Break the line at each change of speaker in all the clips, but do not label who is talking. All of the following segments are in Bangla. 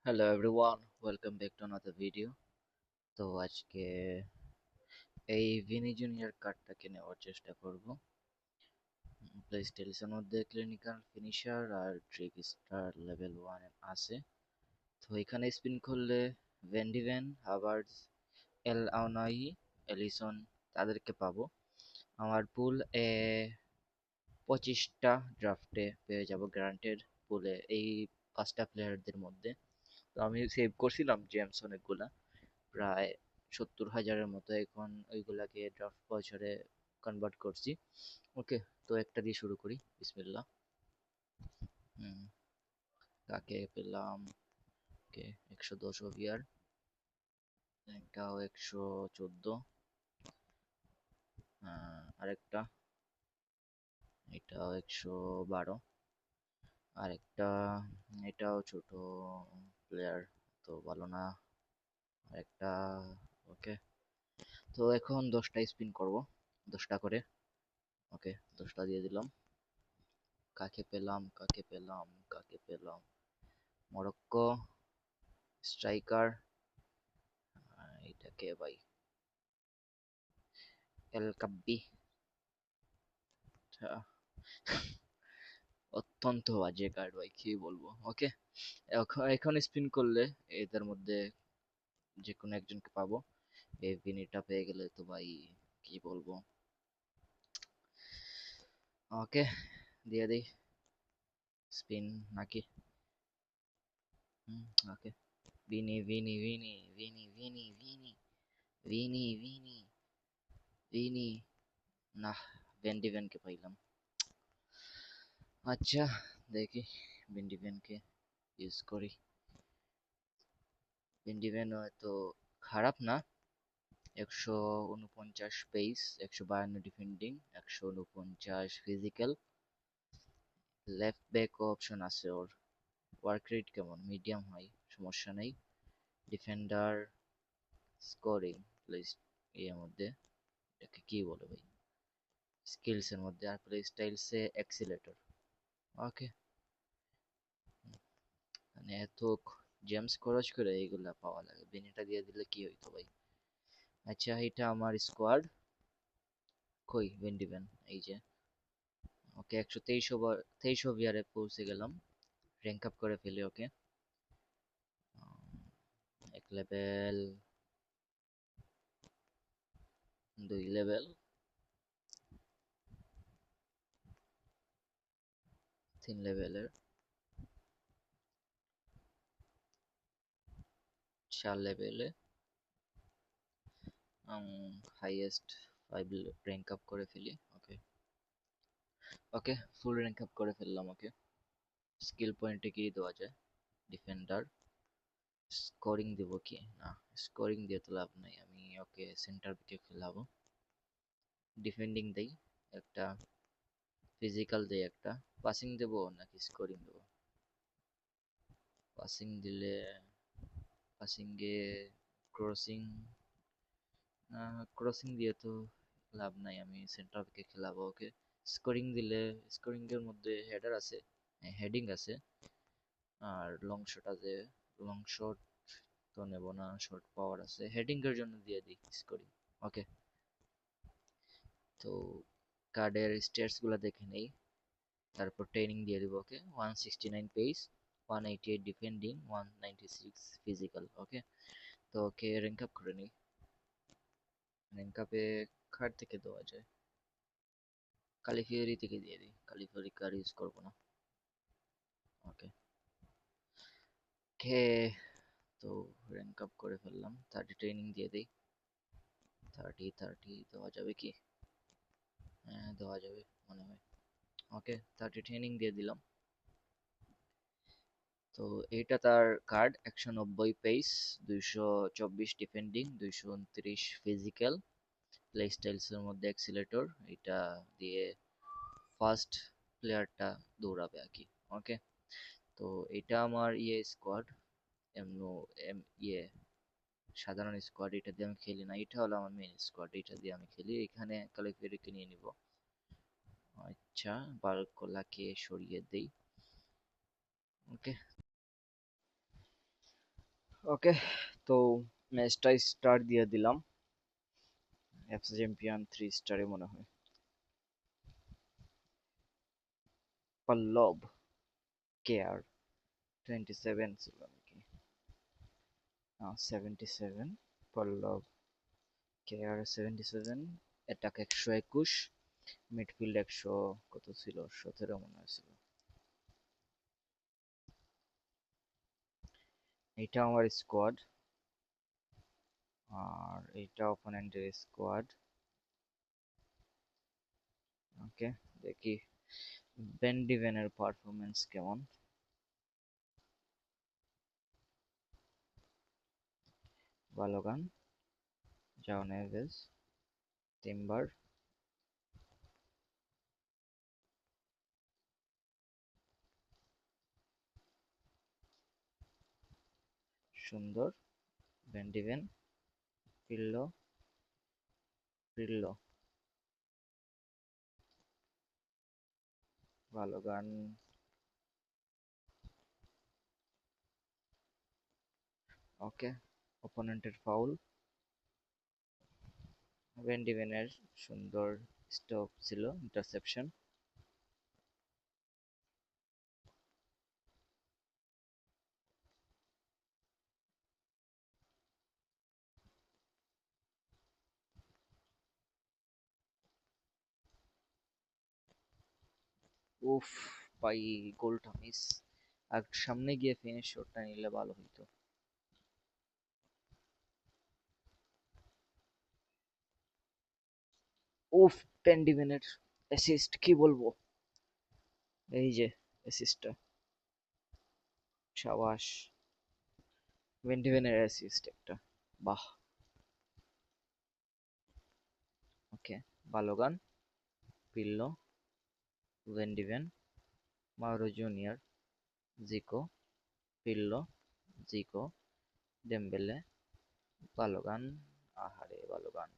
Hello everyone, welcome back to another video. তো আজকে এই ভিনি জুনিয়র কার্ডটাকে নেওয়ার চেষ্টা করব। প্লে স্টেশনের মধ্যে ক্লিনিক্যাল ফিনিশার আর ট্রিক স্টার লেভেল 1 আছে। তো এখানে স্পিন করলে ভ্যান্ডিভেন, হাভার্ডস, এল আউনাই, এলিসন তাদেরকে পাবো। আমার পুল 25টা ড্রাফটে পেয়ে যাব গ্রান্টেড পুলে এই 5টা প্লেয়ারদের মধ্যে। তো আমি সেভ করছিলাম জেমস অনেকগুলা, প্রায় 70,000-এর মতো। এখন ওইগুলাকে ড্রাফট বছরে কনভার্ট করছি। ওকে, তো একটা দিয়ে শুরু করি। বিসমিল্লাহ। হুম, কাকে পেলাম? ওকে, 110 ওভিয়ার, এটাও 114। আরেকটা, এটাও 112। আরেকটা, এটাও ছোট প্লেয়ার, তো ভালো না। আরেকটা, ওকে। তো এখন 10টা স্পিন করব, 10টা করে। ওকে, 10টা দিয়ে দিলাম। কাকে পেলাম? মরক্কো স্ট্রাইকার, এটাকে ভাই এল কাব্বি। আচ্ছা, অত্যন্ত বাজে কার্ড ভাই, কি বলবো। ওকে, এখন স্পিন করলে এদের মধ্যে যে কোনো একজনকে পাবো। এই ভিনিটা পেয়ে গেলে তো ভাই কি বলবো। ওকে, দিয়ে দিই স্পিন নাকি। Okay, Vini Vini Vini Vini Vini Vini Vini Vini Vini, না, ভ্যান্ডিভেনকে পাইলাম। আচ্ছা, দেখি ভ্যান্ডিভেনকে ইউজ করি। ভ্যান্ডিভেন হয়তো খারাপ না। 149 pace, 152 defending, 149 physical. Left back option আছে ওর। ওয়ার্ক রেট কেমন? মিডিয়াম হাই, সমস্যা নেই। ডিফেন্ডার, স্কোরিং প্লেস এর মধ্যে, এটাকে কি বলে ভাই, স্কিলস এর মধ্যে। আর প্লে স্টাইলসে এক্সিলেটর। ওকে, মানে এত জেমস খরচ করে এইগুলা পাওয়া লাগে, বেনিটা দিয়ে দিলে কি হইতো ভাই। আচ্ছা, এটা আমার স্কোয়াড। কই ভেন্ডিভেন? এই যে। ওকে, 123 ওভারে পৌঁছে গেলাম। র্যাঙ্ক আপ করে ফেলি ওকে। এক লেভেল, 2 লেভেল, 3 লেভেলের, 4 লেভেলে, হাইয়েস্ট 5 র্যাঙ্ক আপ করে ফেলি ওকে। ওকে, ফুল র্যাঙ্ক আপ করে ফেললাম ওকে। স্কিল পয়েন্টে কি দেওয়া যায়? ডিফেন্ডার। স্কোরিং দিব কি? না, স্কোরিং দিয়ে তো লাভ নাই, আমি ওকে সেন্টার ব্যাকে খেলাবো। ডিফেন্ডিং দেই একটা, ফিজিক্যাল দেই একটা। পাসিং দেবো নাকি স্কোরিং দেবো? পাসিং দিলে, পাসিংয়ে ক্রসিং, ক্রসিং দিয়ে তো লাভ নাই, আমি সেন্টার ব্যাকে খেলাবো ওকে। স্কোরিং দিলে, স্কোরিং এর মধ্যে হেডার আছে, হেডিং আছে, আর লং শট আছে। লং শট তো নেব না, শর্ট পাওয়ার আছে। হেডিং এর জন্য দিয়ে দিই স্কোরিং ওকে। তো কার্ডের স্ট্যাটস গুলা দেখে নেই, তারপর ট্রেনিং দিয়ে দিব ওকে। 169 পেস, 188 ডিফেন্ডিং, 196 ফিজিক্যাল ওকে। তো ওকে র্যাঙ্ক আপ করে নিই। র্যাঙ্ক আপে কার থেকে দেওয়া যায়? কালিফিওরি থেকে দিয়ে দিই, কালিফিওরি কার ইউজ করবো না ওকে। ওকে, তো র্যাঙ্ক আপ করে ফেললাম। 30 ট্রেনিং দিয়ে দিই। 30 দেওয়া যাবে কি? হ্যাঁ, দেওয়া যাবে মনে হয়। ওকে, 30 ট্রেনিং দিয়ে দিলাম। তো এইটা তার card. 190 pace, 224 defending, 229 physical. Play styles এর মধ্যে এক্সিলেটর, এটা দিয়ে ফার্স্ট প্লেয়ারটা দৌড়াবে আর কি ওকে। তো এটা আমার স্কোয়াড। এমনো ইয়ে সাধারণ স্কোয়াড, এটা দিয়ে আমি খেলি না, এটা হলো আমার মেন স্কোয়াড, এটা দিয়ে আমি খেলি। এখানে কালিফেরিকে নিয়ে নিব। আচ্ছা, বারকোলাকে সরিয়ে দেই ওকে। ওকে, তো ম্যাচটা স্টার দিয়ে দিলাম। এফসি চ্যাম্পিয়ন 3 স্টারে মনে হয়। পল্লব কেয়ার 27 ছিল নাকি? 77। পল্লব কেয়ার 77। অ্যাটাক 121। মিডফিল্ড 100 কত ছিল, 17 মনে হয়েছিল। এটা আমার স্কোয়াড, আর এটা অপোনেন্টের স্কোয়াড। ওকে, দেখি বেন ডিভেনের পারফরমেন্স কেমন। বালোগান, জাও নেভেস, টিম্বার, সুন্দর, বেন ডিভেন, পিল্লো, পিল্লো, বালোগান। ওকে, অপোনেন্টের ফাউল। বেন ডিভেনের সুন্দর স্টপ ছিল, ইন্টারসেপশন। উফ ভাই, গোলটা মিস। আর সামনে গিয়ে ফিনিশ শটটা নিলে ভালো হইতো। উফ, বেন ডিভেনের অ্যাসিস্ট কি বলবো। এই যে অ্যাসিস্টটা, সাবাস। বেন ডিভেনের অ্যাসিস্ট একটা, বাহ। ওকে, Balogun, pillow, Ben ডিভেন, Mauro junior, জিকো, পিল্লো, জিকো, ডেম্বেলে, বালোগান। আহারে বালোগান।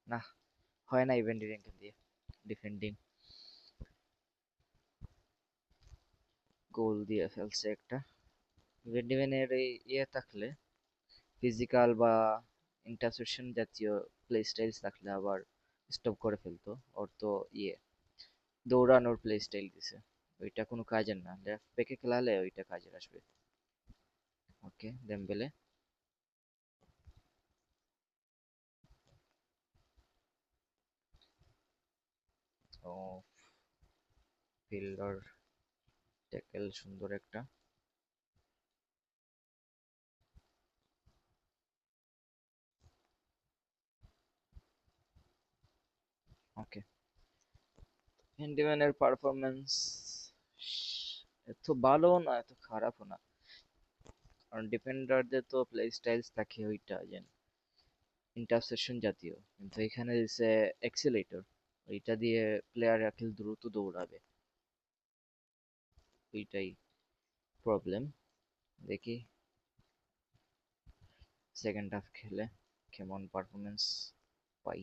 না, হয় না ইভেন্ট র্যাঙ্ক দিয়ে ডিফেন্ডিং। গোল দিয়ে ফেলছে একটা। ইভেন্ট ডিভেনের ইয়ে থাকলে, ফিজিক্যাল বা ইন্টারসেপশন জাতীয় প্লে স্টাইলস থাকলে আবার স্টপ করে ফেলতো। ওর তো ইয়ে দৌড়ানোর প্লে স্টাইল দিছে, ওইটা কোনো কাজের না। লেফট ব্যাকে খেলালে ওইটা কাজে আসবে। ওকে, দেমবেলে, ও ফিল্ডার, ট্যাকেল সুন্দর একটা। ওকে, হ্যান্ডিম্যানের পারফরমেন্স এত ভালো না এত খারাপও না, কারণ ডিফেন্ডারদের তো প্লে স্টাইলস থাকে ওইটা যে ইন্টারসেপশন জাতীয়, কিন্তু এখানে দিছে এক্সিলেটর। ওইটা দিয়ে প্লেয়ার রাখলে দ্রুত দৌড়াবে, ওইটাই প্রবলেম। দেখি সেকেন্ড হাফ খেলে কেমন পারফরমেন্স পাই।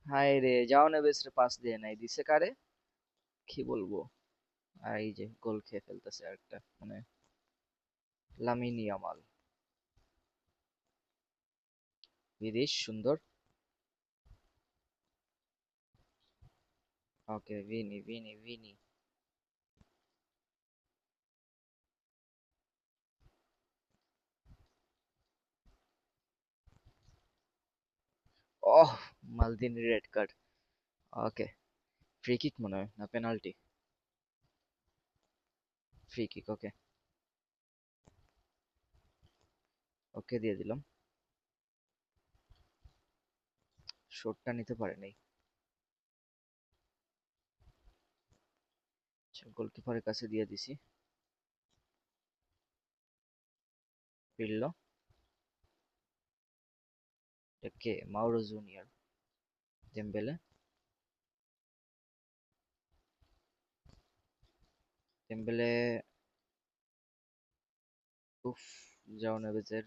হায় রে, যাও নেবেস রে, পাস দিয়ে নাই, দিছে কারে, কি বলবো। আর এই যে গোল খেয়ে ফেলতেছে আরেকটা, মানে লামিন ইয়ামাল। বিদিশ সুন্দর। Okay, Vini Vini Vini. Oh, Maldini red card. Okay, free kick মনে হয় না penalty. Free kick, okay. Okay দিয়ে দিলাম। শটটা নিতে পারে নাই। আচ্ছা, গোলকিপারের কাছে দিয়ে দিছি। পিরলো। এটা কে? Mauro junior. ডেম্বেলে। ডেম্বেলে। উফ, জাও নেভেজের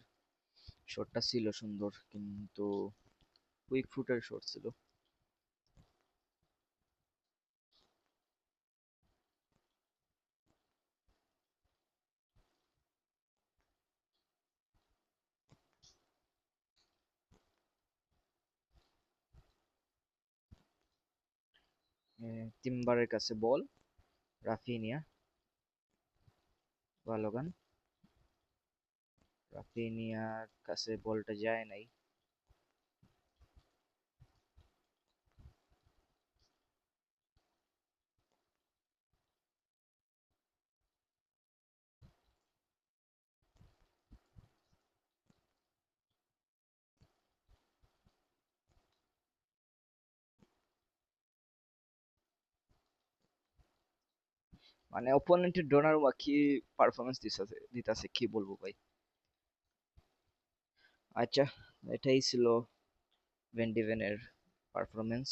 শটটা ছিল সুন্দর, কিন্তু কুইক ফুটের শট ছিল। তিমবারের কাছে বল। রাফিনিয়া। বালোগান। রাফিনিয়ার কাছে বলটা যায় নাই। মানে অপোনেন্টের ডোনারুমা কি পারফরমেন্স দিতাছে কি বলবো ভাই। আচ্ছা, এটাই ছিল ভেন ডিভেনের পারফরমেন্স।